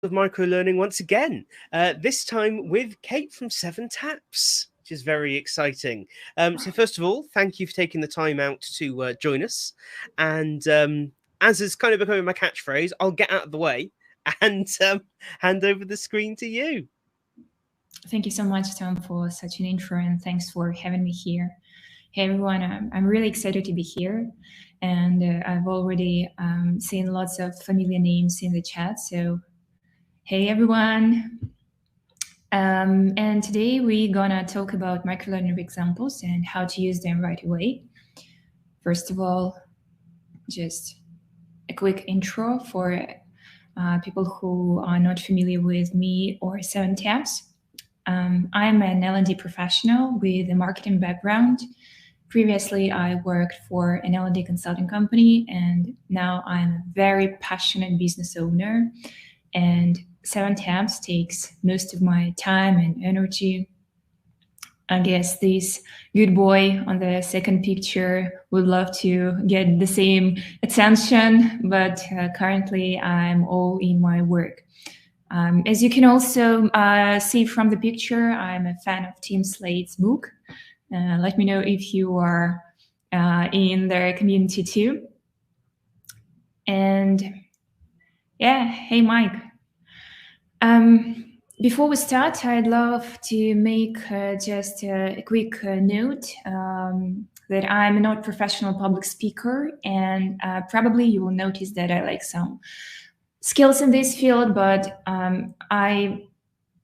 of microlearning once again, this time with Kate from 7taps, which is very exciting. So first of all, thank you for taking the time out to join us. And as is kind of becoming my catchphrase, I'll get out of the way and hand over the screen to you. Thank you so much, Tom, for such an intro, and thanks for having me here. Hey, everyone, I'm really excited to be here, and I've already seen lots of familiar names in the chat, so hey, everyone. And today we're gonna talk about microlearning examples and how to use them right away. First of all, just a quick intro for people who are not familiar with me or 7taps. I'm an L&D professional with a marketing background. Previously, I worked for an L&D consulting company, and now I'm a very passionate business owner. And 7taps takes most of my time and energy. I guess this good boy on the second picture would love to get the same attention, but currently I'm all in my work. As you can also see from the picture, I'm a fan of Tim Slade's book. Let me know if you are in their community too. And yeah, hey, Mike. Before we start, I'd love to make just a quick note that I'm not a professional public speaker, and probably you will notice that I like some skills in this field, but I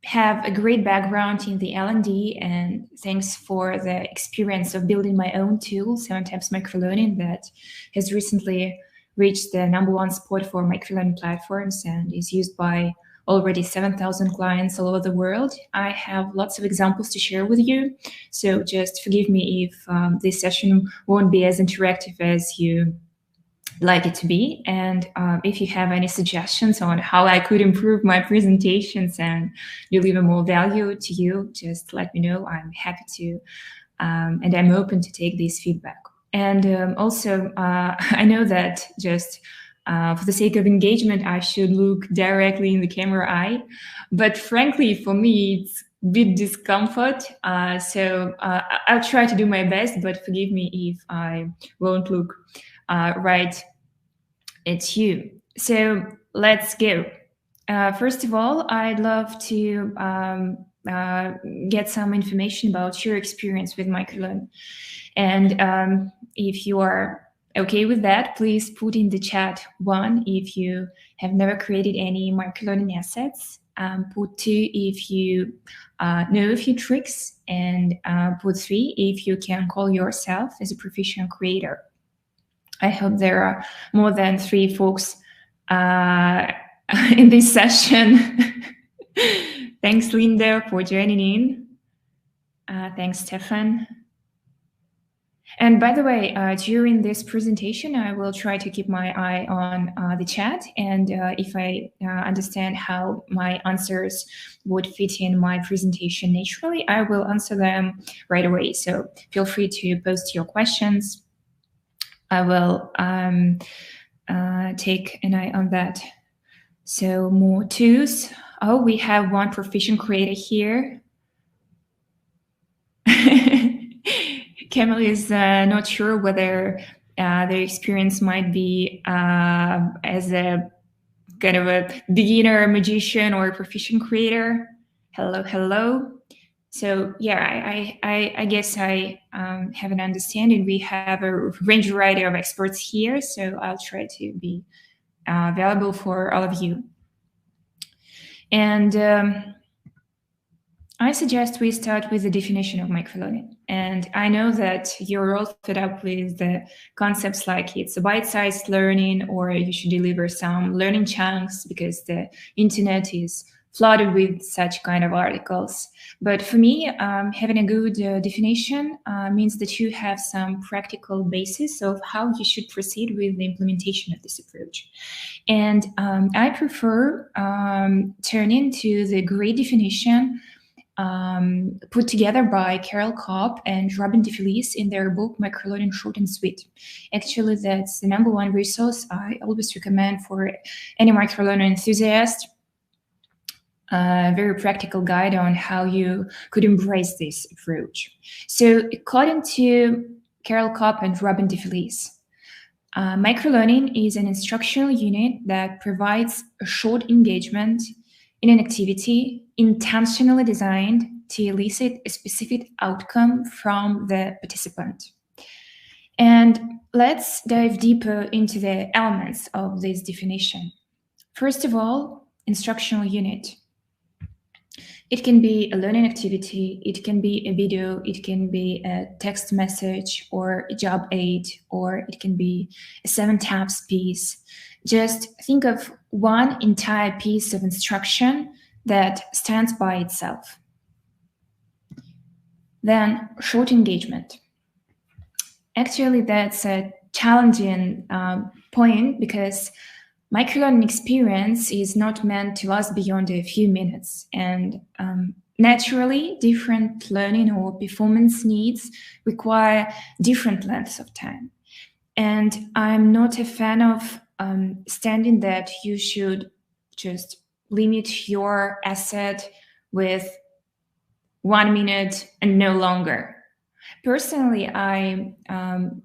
have a great background in the L&D, and thanks for the experience of building my own tool, 7taps Microlearning, that has recently reached the #1 spot for microlearning platforms and is used by already 7,000 clients all over the world. I have lots of examples to share with you, so just forgive me if this session won't be as interactive as you like it to be. And if you have any suggestions on how I could improve my presentations and deliver more value to you, just let me know. I'm happy to, and I'm open to take this feedback. And also, I know that just for the sake of engagement, I should look directly in the camera eye. But frankly, for me, it's a bit discomfort. So I'll try to do my best, but forgive me if I won't look right at you. So let's go. First of all, I'd love to get some information about your experience with microlearning. And if you are okay with that, please put in the chat 1 if you have never created any microlearning assets. Put 2 if you know a few tricks, and put 3 if you can call yourself as a professional creator. I hope there are more than 3 folks in this session. Thanks, Linda, for joining in. Thanks, Stefan. And by the way, during this presentation, I will try to keep my eye on the chat. And if I understand how my answers would fit in my presentation naturally, I will answer them right away. So feel free to post your questions. I will take an eye on that. So more twos. Oh, we have one proficient creator here. Camille is not sure whether their experience might be as a kind of a beginner magician or a proficient creator. Hello, hello. So yeah, I guess I have an understanding. We have a range variety of experts here, so I'll try to be available for all of you. And I suggest we start with the definition of microlearning. And I know that you're all fed up with the concepts like it's a bite-sized learning, or you should deliver some learning chunks, because the internet is flooded with such kind of articles. But for me, having a good definition means that you have some practical basis of how you should proceed with the implementation of this approach. And I prefer turning to the great definition put together by Carol Kopp and Robin DeFelice in their book, Microlearning Short and Sweet. Actually, that's the #1 resource I always recommend for any microlearning enthusiast. a very practical guide on how you could embrace this approach. So according to Carol Kopp and Robin DeFelice, microlearning is an instructional unit that provides a short engagement in an activity intentionally designed to elicit a specific outcome from the participant. And let's dive deeper into the elements of this definition. First of all, instructional unit. It can be a learning activity, it can be a video, it can be a text message or a job aid, or it can be a 7 taps piece. Just think of one entire piece of instruction that stands by itself. Then short engagement. Actually, that's a challenging point because microlearning experience is not meant to last beyond a few minutes, and naturally, different learning or performance needs require different lengths of time. And I'm not a fan of standing that you should just limit your asset with 1 minute and no longer. Personally, I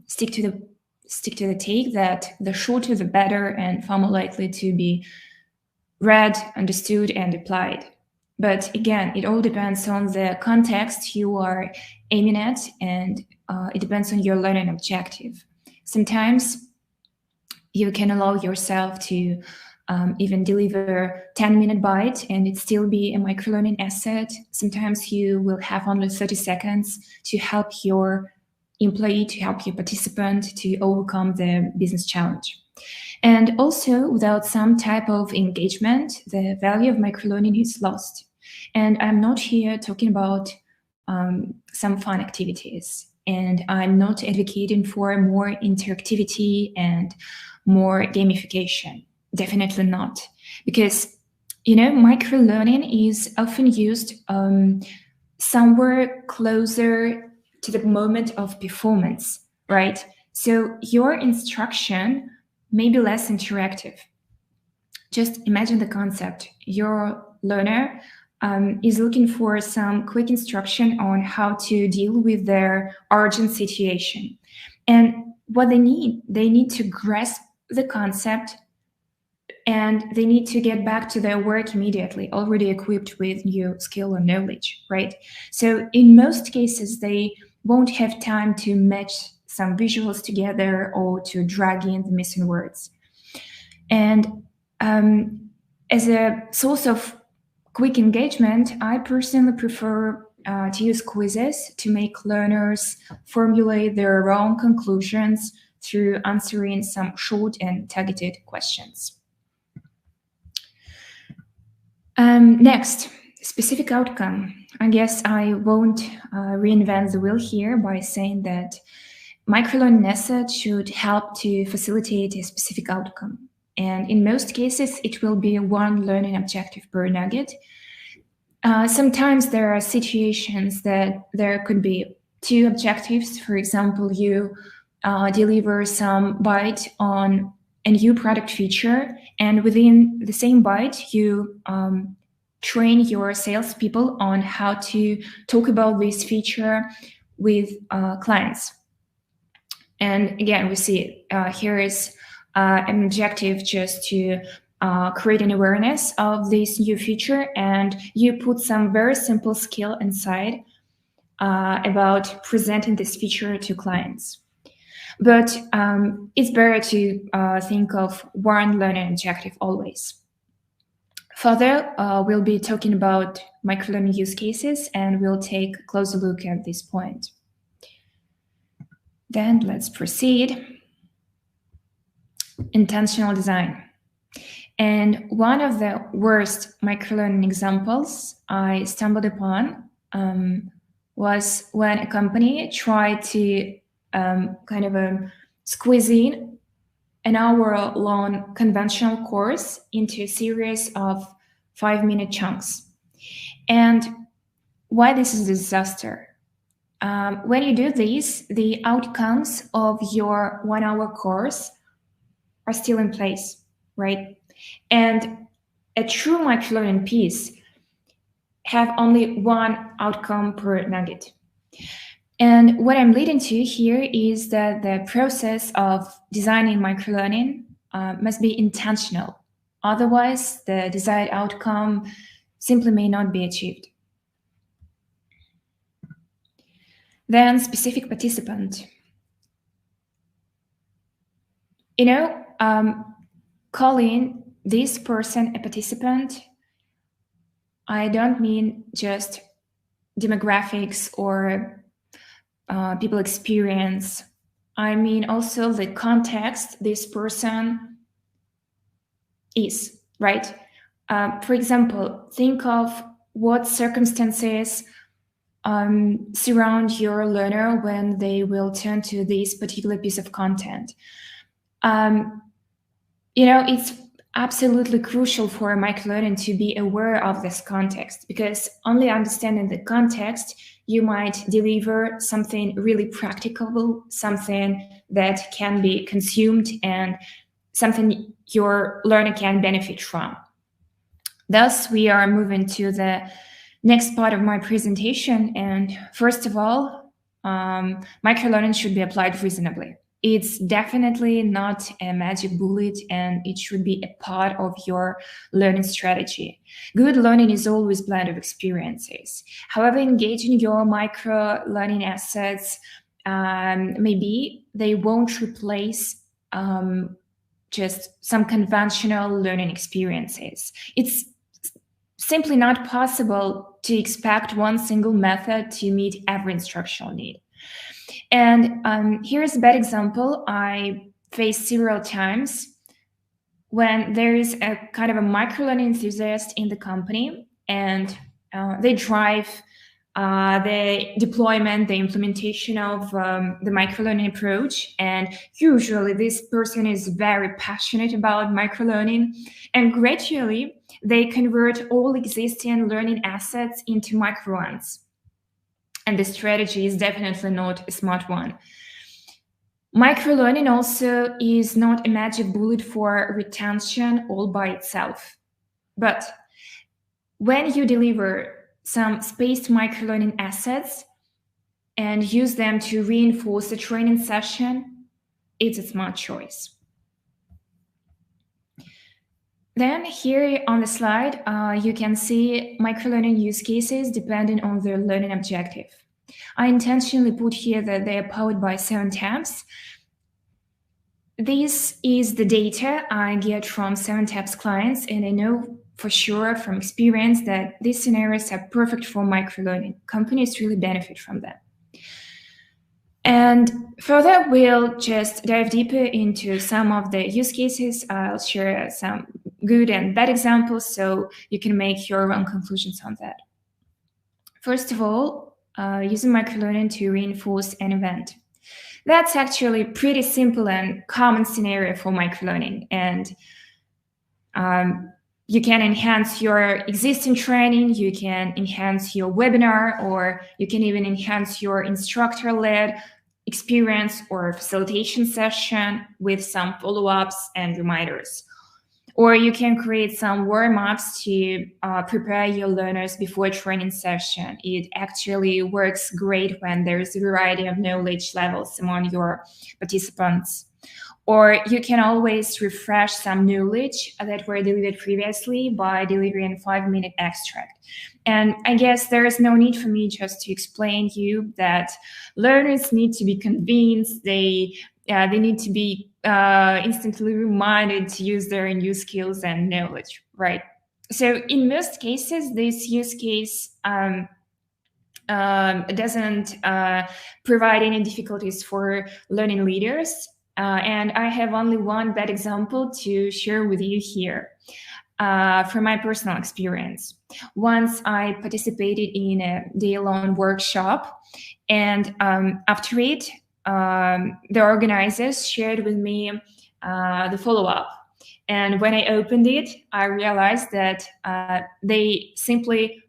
stick to the take that the shorter the better and far more likely to be read, understood, and applied. But again, it all depends on the context you are aiming at, and it depends on your learning objective. Sometimes you can allow yourself to even deliver 10-minute bite and it still be a microlearning asset. Sometimes you will have only 30 seconds to help your employee, to help your participant to overcome the business challenge. And also, without some type of engagement, the value of microlearning is lost. And I'm not here talking about some fun activities. And I'm not advocating for more interactivity and more gamification. Definitely not. Because, microlearning is often used somewhere closer to the moment of performance, right? So your instruction may be less interactive. Just imagine the concept. Your learner is looking for some quick instruction on how to deal with their urgent situation. And what they need to grasp the concept, and they need to get back to their work immediately, already equipped with new skill or knowledge, right? So in most cases, they won't have time to match some visuals together or to drag in the missing words. And as a source of quick engagement, I personally prefer to use quizzes to make learners formulate their own conclusions through answering some short and targeted questions. Next, specific outcome. I guess I won't reinvent the wheel here by saying that microlearning assets should help to facilitate a specific outcome. And in most cases, it will be one learning objective per nugget. Sometimes there are situations that there could be 2 objectives. For example, you deliver some byte on a new product feature, and within the same byte, you train your salespeople on how to talk about this feature with clients. And again, we see here is an objective just to create an awareness of this new feature, and you put some very simple skill inside about presenting this feature to clients. But it's better to think of one learning objective always. Further, we'll be talking about microlearning use cases, and we'll take a closer look at this point. Then let's proceed. Intentional design. And one of the worst microlearning examples I stumbled upon was when a company tried to squeeze in an hour-long conventional course into a series of 5-minute chunks. And why this is a disaster? When you do this, the outcomes of your 1-hour course are still in place, right? And a true microlearning piece have only one outcome per nugget. And what I'm leading to here is that the process of designing microlearning must be intentional. Otherwise, the desired outcome simply may not be achieved. Then specific participant. Calling this person a participant, I don't mean just demographics or people experience. I mean also the context this person is, right? For example, think of what circumstances surround your learner when they will turn to this particular piece of content. It's absolutely crucial for microlearning to be aware of this context, because only understanding the context, you might deliver something really practicable, something that can be consumed and something your learner can benefit from. Thus, we are moving to the next part of my presentation. And first of all, microlearning should be applied reasonably. It's definitely not a magic bullet, and it should be a part of your learning strategy. Good learning is always a blend of experiences. However, engaging your micro-learning assets, maybe they won't replace just some conventional learning experiences. It's simply not possible to expect one single method to meet every instructional need. And here's a bad example I faced several times when there is a kind of a microlearning enthusiast in the company, and they drive the deployment, the implementation of the microlearning approach. And usually this person is very passionate about microlearning, and gradually they convert all existing learning assets into micro ones. And the strategy is definitely not a smart one. Microlearning also is not a magic bullet for retention all by itself. But when you deliver some spaced microlearning assets and use them to reinforce a training session, it's a smart choice. Then here on the slide, you can see microlearning use cases depending on their learning objective. I intentionally put here that they are powered by 7 tabs. This is the data I get from 7 tabs clients, and I know for sure from experience that these scenarios are perfect for microlearning. Companies really benefit from them. And further, we'll just dive deeper into some of the use cases. I'll share some good and bad examples so you can make your own conclusions on that. First of all, using microlearning to reinforce an event. That's actually a pretty simple and common scenario for microlearning. And you can enhance your existing training, you can enhance your webinar, or you can even enhance your instructor-led experience or facilitation session with some follow-ups and reminders. Or you can create some warm-ups to prepare your learners before a training session. It actually works great when there's a variety of knowledge levels among your participants. Or you can always refresh some knowledge that were delivered previously by delivering a 5-minute extract. And I guess there is no need for me just to explain to you that learners need to be convinced, they need to be instantly reminded to use their new skills and knowledge, right? So in most cases, this use case doesn't provide any difficulties for learning leaders. And I have only one bad example to share with you here from my personal experience. Once I participated in a day-long workshop, and after it, the organizers shared with me the follow-up. And when I opened it, I realized that they simply,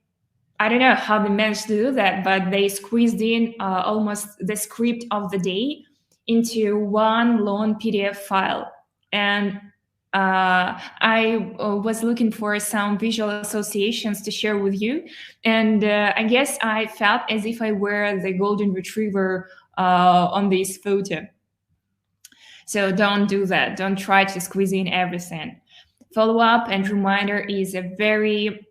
I don't know how they managed to do that, but they squeezed in almost the script of the day into one long PDF file. And I was looking for some visual associations to share with you, and I guess I felt as if I were the golden retriever on this photo. So don't do that. Don't try to squeeze in everything. Follow-up and reminder is a very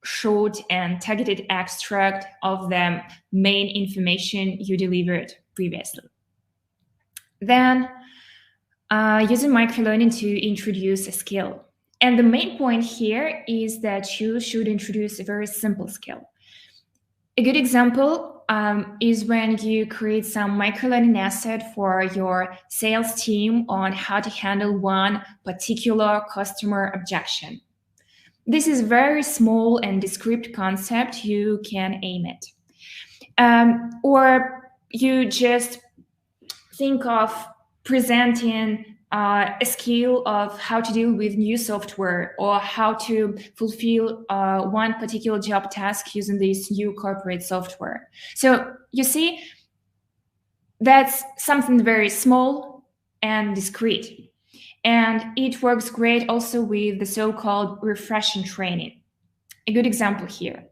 short and targeted extract of the main information you delivered previously. Then using microlearning to introduce a skill. And the main point here is that you should introduce a very simple skill. A good example is when you create some microlearning asset for your sales team on how to handle one particular customer objection. This is very small and discrete concept you can aim at. Or you just think of presenting a skill of how to deal with new software or how to fulfill one particular job task using this new corporate software. So you see, that's something very small and discrete. And it works great also with the so-called refreshing training. A good example here.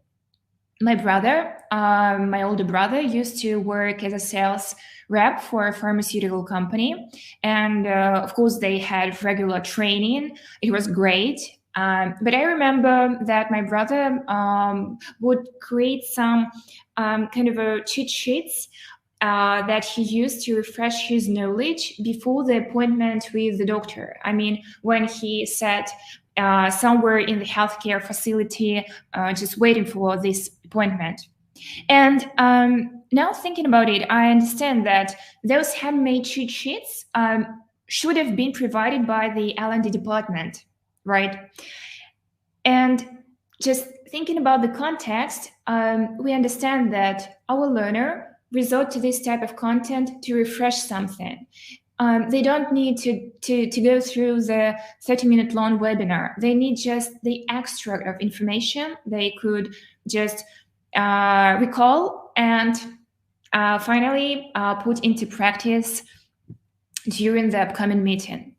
My brother, my older brother, used to work as a sales rep for a pharmaceutical company. And of course, they had regular training. It was great. But I remember that my brother would create some kind of a cheat sheets that he used to refresh his knowledge before the appointment with the doctor. I mean, when he sat somewhere in the healthcare facility, just waiting for this appointment. And now thinking about it, I understand that those handmade cheat sheets should have been provided by the L&D department, right? And just thinking about the context, we understand that our learner resort to this type of content to refresh something. They don't need to go through the 30-minute long webinar. They need just the extract of information they could just recall and finally put into practice during the upcoming meeting.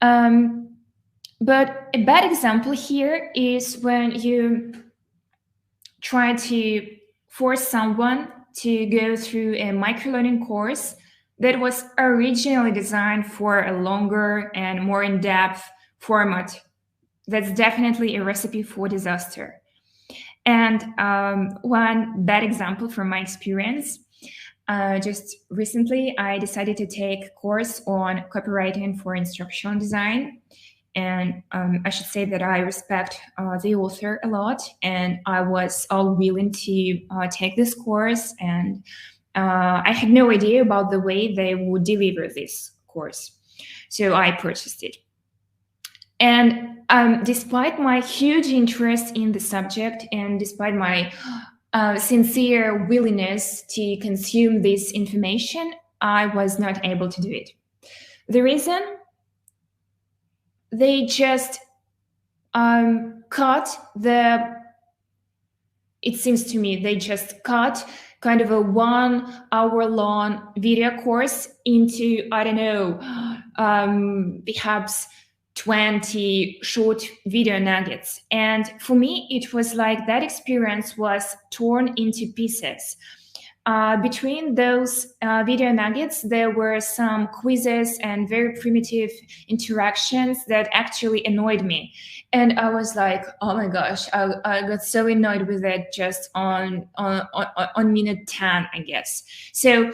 But a bad example here is when you try to force someone to go through a microlearning course that was originally designed for a longer and more in-depth format. That's definitely a recipe for disaster. And one bad example from my experience, just recently, I decided to take a course on copywriting for instructional design. And I should say that I respect the author a lot, and I was all willing to take this course, and I had no idea about the way they would deliver this course. So I purchased it. And despite my huge interest in the subject and despite my sincere willingness to consume this information, I was not able to do it. The reason? They just cut it seems to me, they just cut kind of a 1 hour long video course into, I don't know, perhaps 20 short video nuggets. And for me, it was like that experience was torn into pieces. Between those video nuggets, there were some quizzes and very primitive interactions that actually annoyed me. And I was like, oh my gosh, I got so annoyed with it just on minute 10, I guess. So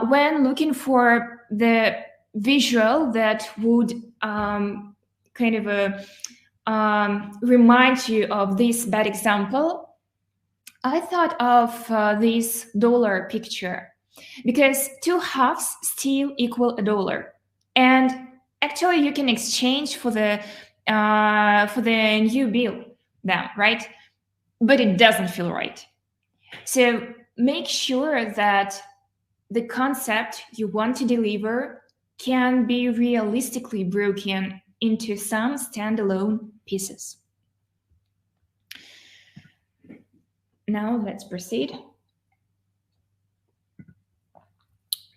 when looking for the visual that would kind of remind you of this bad example, I thought of this dollar picture, because 2 halves still equal $1. And actually you can exchange for the new bill now, right? But it doesn't feel right. So make sure that the concept you want to deliver can be realistically broken into some standalone pieces. Now let's proceed.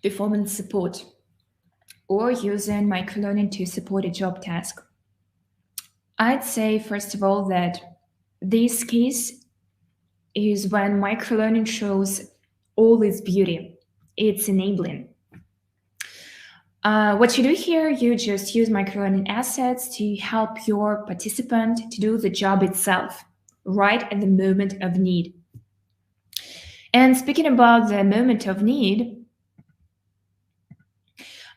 Performance support. or using microlearning to support a job task. I'd say, first of all, that this case is when microlearning shows all its beauty. It's enabling. What you do here, you just use microlearning assets to help your participant to do the job itself, right at the moment of need. And speaking about the moment of need,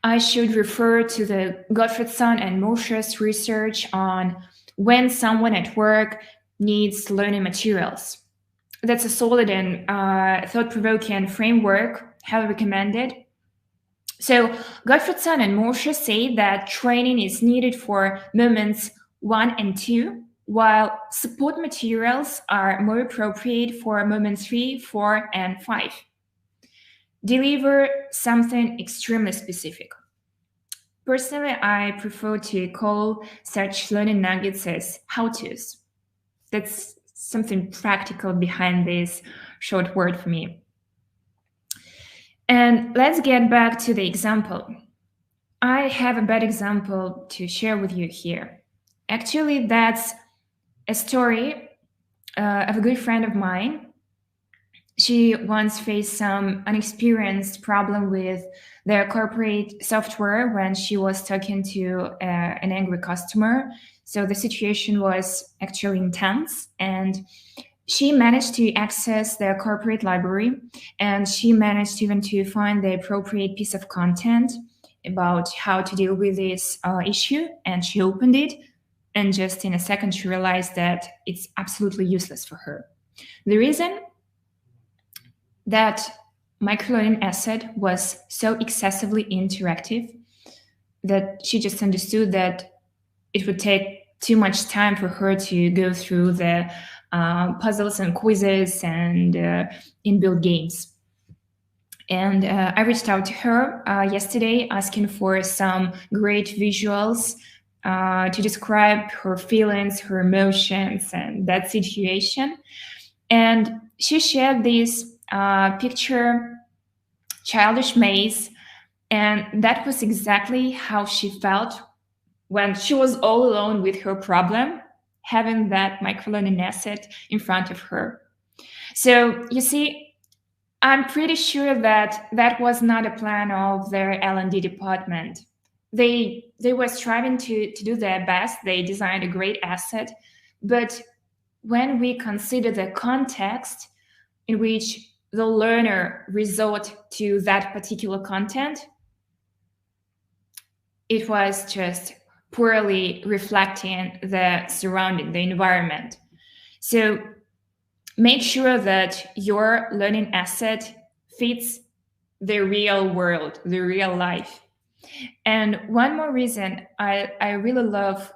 I should refer to the Gottfredson and Moshe's research on when someone at work needs learning materials. That's a solid and thought-provoking framework, highly recommended. So Gottfredson and Moshe say that training is needed for moments 1 and 2, while support materials are more appropriate for moments 3, 4, and 5. Deliver something extremely specific. Personally, I prefer to call such learning nuggets as how-tos. That's something practical behind this short word for me. And let's get back to the example. I have a bad example to share with you here. Actually, that's a story of a good friend of mine. She once faced some unexperienced problem with their corporate software when she was talking to an angry customer. So the situation was actually intense, and she managed to access their corporate library, and she managed even to find the appropriate piece of content about how to deal with this issue, and she opened it, and just in a second she realized that it's absolutely useless for her. The reason that microlearning asset was so excessively interactive that she just understood that it would take too much time for her to go through the puzzles and quizzes and inbuilt games. And I reached out to her yesterday asking for some great visuals to describe her feelings, her emotions, and that situation. And she shared this picture, childish maze, and that was exactly how she felt when she was all alone with her problem, having that microlearning asset in front of her. So you see, I'm pretty sure that that was not a plan of their L&D department. They were striving to do their best. They designed a great asset, but when we consider the context in which the learner resort to that particular content, it was just poorly reflecting the surrounding, the environment. So make sure that your learning asset fits the real world, the real life. And one more reason I really love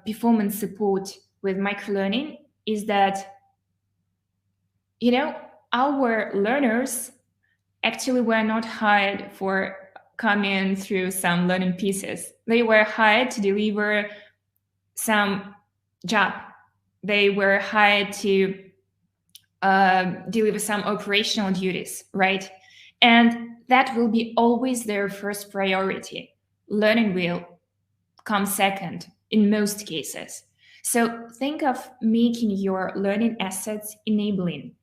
performance support with microlearning is that, you know, our learners actually were not hired for coming through some learning pieces. They were hired to deliver some job. They were hired to deliver some operational duties, right? And that will be always their first priority. Learning will come second in most cases. So think of making your learning assets enabling.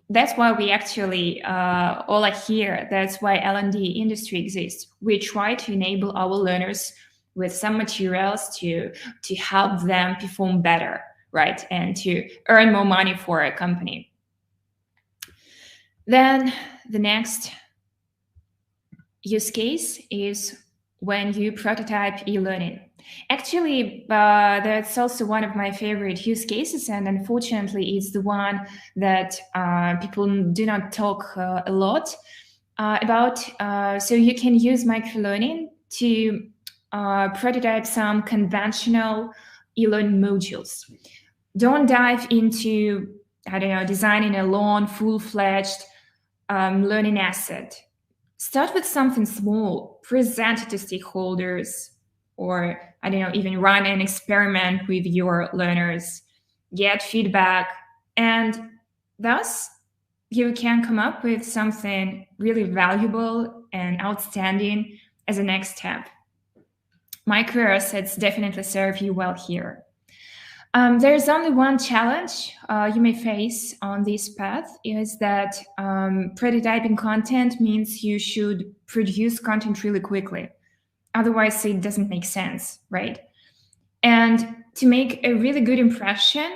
That's why we actually all are here. That's why L&D industry exists. We try to enable our learners with some materials to help them perform better, right? And to earn more money for a company. Then the next use case is when you prototype e-learning. Actually, that's also one of my favorite use cases, and unfortunately, it's the one that people do not talk a lot about. So you can use microlearning to prototype some conventional e-learning modules. Don't dive into, I don't know, designing a long, full-fledged learning asset. Start with something small, present it to stakeholders, or I don't know, even run an experiment with your learners, get feedback, and thus you can come up with something really valuable and outstanding as a next step. Micro assets definitely serve you well here. There's only one challenge you may face on this path, is that prototyping content means you should produce content really quickly. Otherwise, it doesn't make sense, right? And to make a really good impression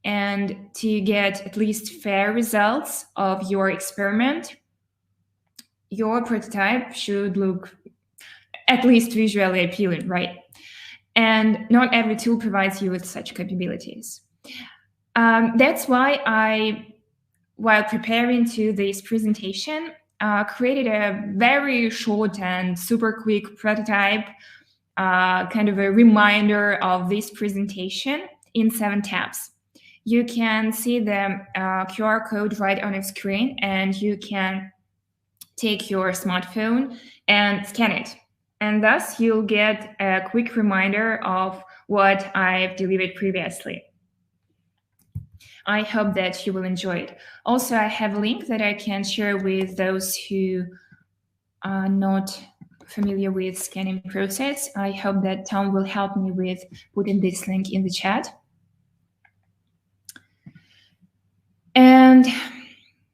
and to get at least fair results of your experiment, your prototype should look at least visually appealing, right? And not every tool provides you with such capabilities. That's why while preparing to this presentation, created a very short and super quick prototype, kind of a reminder of this presentation in 7 tabs. You can see the QR code right on your screen, and you can take your smartphone and scan it. And thus you'll get a quick reminder of what I've delivered previously. I hope that you will enjoy it. Also, I have a link that I can share with those who are not familiar with scanning process. I hope that Tom will help me with putting this link in the chat. And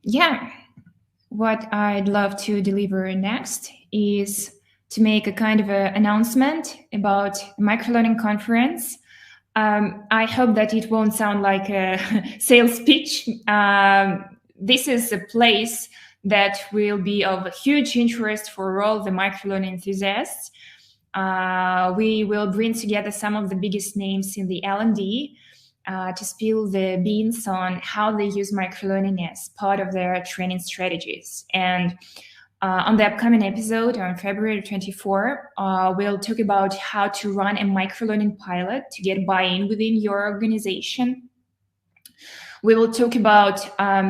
yeah, what I'd love to deliver next is to make a kind of an announcement about Microlearning Conference. I hope that it won't sound like a sales pitch. This is a place that will be of huge interest for all the microlearning enthusiasts. We will bring together some of the biggest names in the L&D to spill the beans on how they use microlearning as part of their training strategies. And on the upcoming episode on February 24, we'll talk about how to run a microlearning pilot to get buy-in within your organization. We will talk about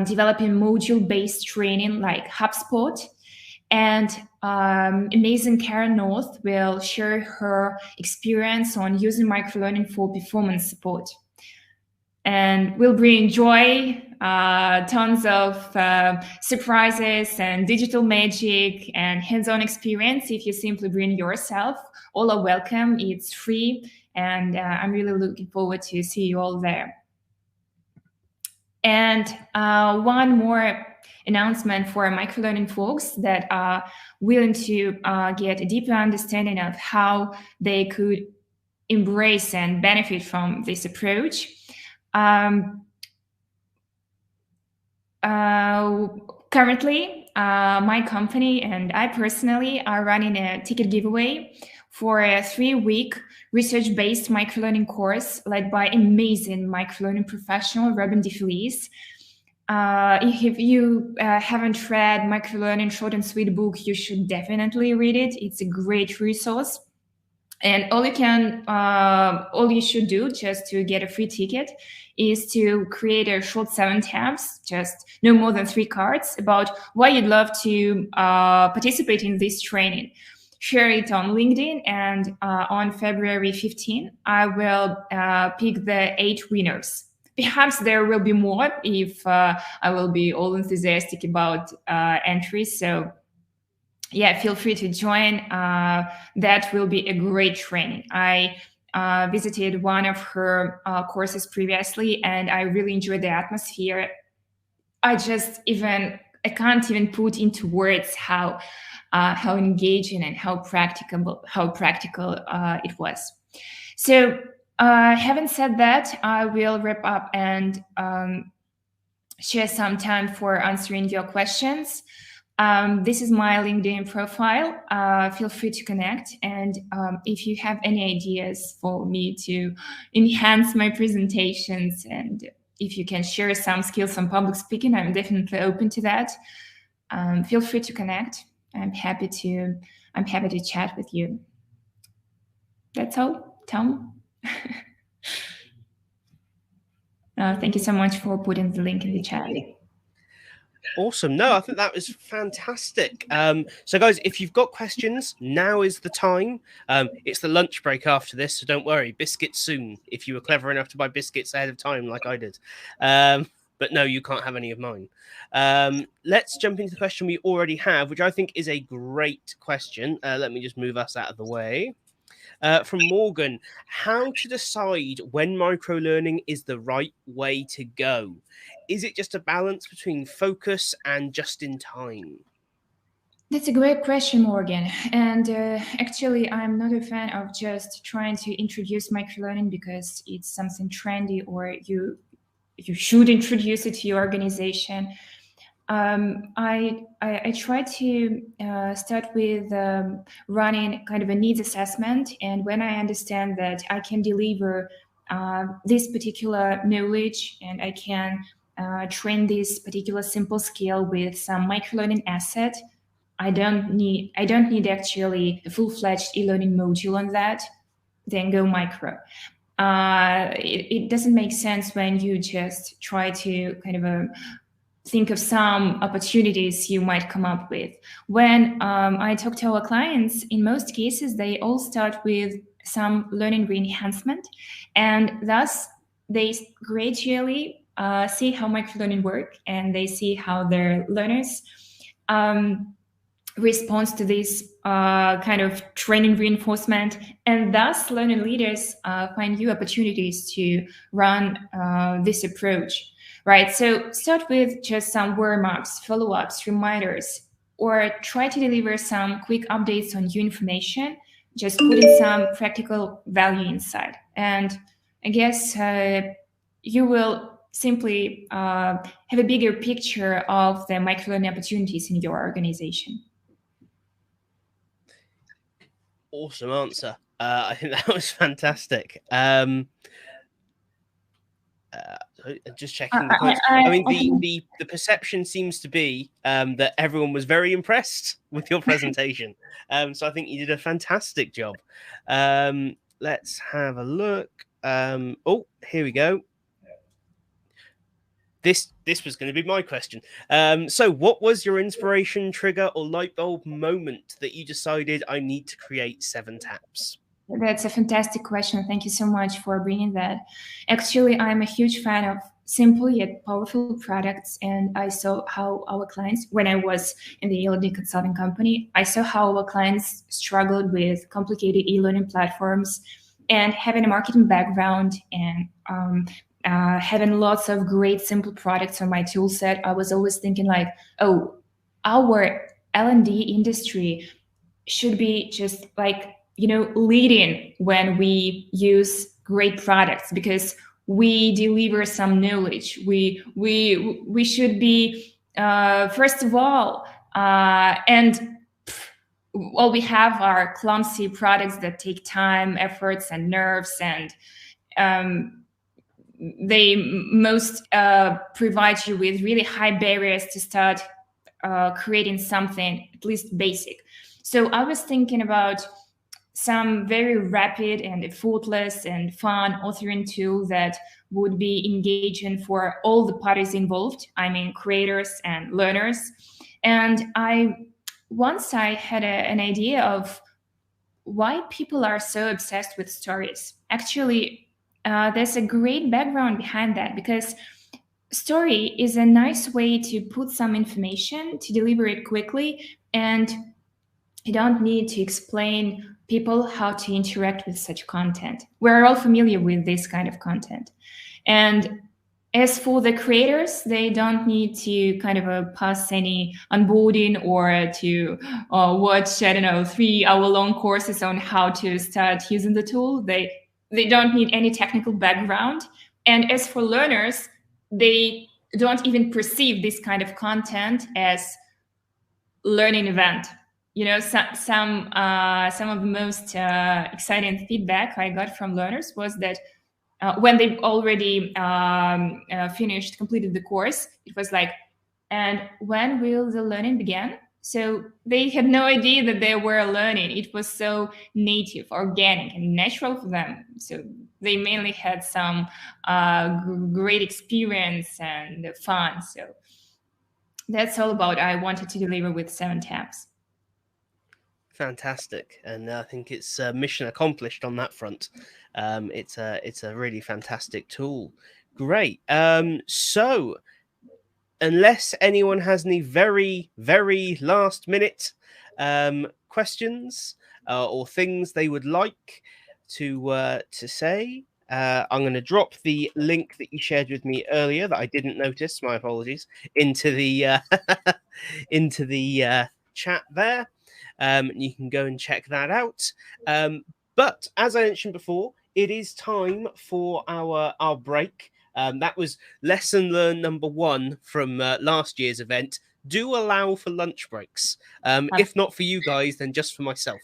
developing module-based training like HubSpot. And amazing Karen North will share her experience on using microlearning for performance support. And we'll bring joy, tons of surprises and digital magic and hands-on experience. If you simply bring yourself, all are welcome. It's free, and I'm really looking forward to see you all there. And one more announcement for microlearning folks that are willing to get a deeper understanding of how they could embrace and benefit from this approach. Currently, my company and I personally are running a ticket giveaway for a 3-week research-based microlearning course led by amazing microlearning professional Robin DeFelice. If you haven't read Microlearning Short and Sweet book, you should definitely read it. It's a great resource. And all you should do just to get a free ticket is to create a short 7 tabs, just no more than 3 cards, about why you'd love to participate in this training. Share it on LinkedIn, and on February 15, I will pick the 8 winners. Perhaps there will be more if I will be all enthusiastic about entries. So yeah, feel free to join. That will be a great training. I visited one of her courses practically, and I really enjoyed the atmosphere. I can't even put into words how engaging and how practical it was. So having said that, I will wrap up and share some time for answering your questions. This is my LinkedIn profile. Feel free to connect. And if you have any ideas for me to enhance my presentations, and if you can share some skills on public speaking, I'm definitely open to that. Feel free to connect. I'm happy to chat with you. That's all, Tom. Thank you so much for putting the link in the chat. Awesome. No, I think that was fantastic. So guys, if you've got questions, now is the time. It's the lunch break after this, so don't worry. Biscuits soon, if you were clever enough to buy biscuits ahead of time like I did. but no, you can't have any of mine. Let's jump into the question we already have, which I think is a great question. Let me just move us out of the way. From Morgan, how to decide when microlearning is the right way to go? Is it just a balance between focus and just in time? That's a great question, Morgan. And actually, I'm not a fan of just trying to introduce microlearning because it's something trendy or you should introduce it to your organization. I try to start with running kind of a needs assessment, and when I understand that I can deliver this particular knowledge and I can train this particular simple skill with some microlearning asset, I don't need actually a full-fledged e-learning module on that. Then go micro. It doesn't make sense when you just try to kind of think of some opportunities you might come up with. When I talk to our clients, in most cases, they all start with some learning re-enhancement, and thus they gradually see how microlearning work, and they see how their learners response to this kind of training reinforcement, and thus learning leaders find new opportunities to run this approach, right? So start with just some warm-ups, follow-ups, reminders, or try to deliver some quick updates on new information, just putting some practical value inside. And I guess you will simply have a bigger picture of the microlearning opportunities in your organization. Awesome answer. I think that was fantastic. Just checking the comments. I mean, the perception seems to be that everyone was very impressed with your presentation. So I think you did a fantastic job. Let's have a look. Oh, here we go. This was going to be my question. So what was your inspiration, trigger, or light bulb moment that you decided I need to create 7 taps? That's a fantastic question. Thank you so much for bringing that. Actually, I'm a huge fan of simple yet powerful products, and I saw how our clients, when I was in the e-learning consulting company, I saw how our clients struggled with complicated e-learning platforms, and having a marketing background and having lots of great simple products on my tool set, I was always thinking like, oh, our L&D industry should be just like, leading when we use great products, because we deliver some knowledge. We should be first of all, and well, we have our clumsy products that take time, efforts, and nerves, and they most provide you with really high barriers to start creating something at least basic. So I was thinking about some very rapid and effortless and fun authoring tool that would be engaging for all the parties involved. I mean, creators and learners. And once I had an idea of why people are so obsessed with stories. Actually, there's a great background behind that, because story is a nice way to put some information, to deliver it quickly, and you don't need to explain people how to interact with such content. We're all familiar with this kind of content. And as for the creators, they don't need to kind of pass any onboarding or to watch, I don't know, 3-hour-long courses on how to start using the tool. They don't need any technical background. And as for learners, they don't even perceive this kind of content as learning event. Some of the most exciting feedback I got from learners was that when they already completed the course, it was like, and when will the learning begin? So they had no idea that they were learning. It was so native, organic, and natural for them. So they mainly had some great experience and fun. So that's all about I wanted to deliver with 7 taps. Fantastic, and I think it's mission accomplished on that front. It's a really fantastic tool. Great. So unless anyone has any very, very last minute questions or things they would like to say, I'm going to drop the link that you shared with me earlier that I didn't notice. My apologies. Into the into the chat there. You can go and check that out. But as I mentioned before, it is time for our break. That was lesson learned number 1 from last year's event. Do allow for lunch breaks. If not for you guys, then just for myself.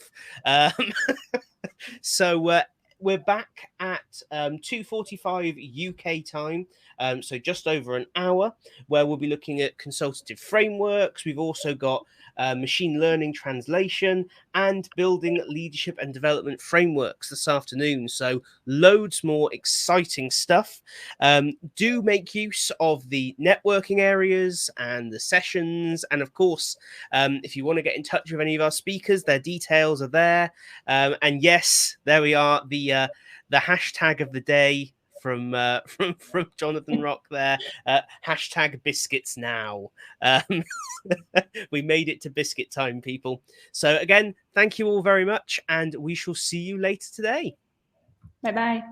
So we're back at 2:45 UK time, so just over an hour, where we'll be looking at consultative frameworks. We've also got machine learning translation and building leadership and development frameworks this afternoon. So loads more exciting stuff. Do make use of the networking areas and the sessions. And of course, if you want to get in touch with any of our speakers, their details are there. And yes, there we are, the hashtag of the day from Jonathan Rock there. Hashtag biscuits now. We made it to biscuit time, people. So again, thank you all very much, and we shall see you later today. Bye-bye.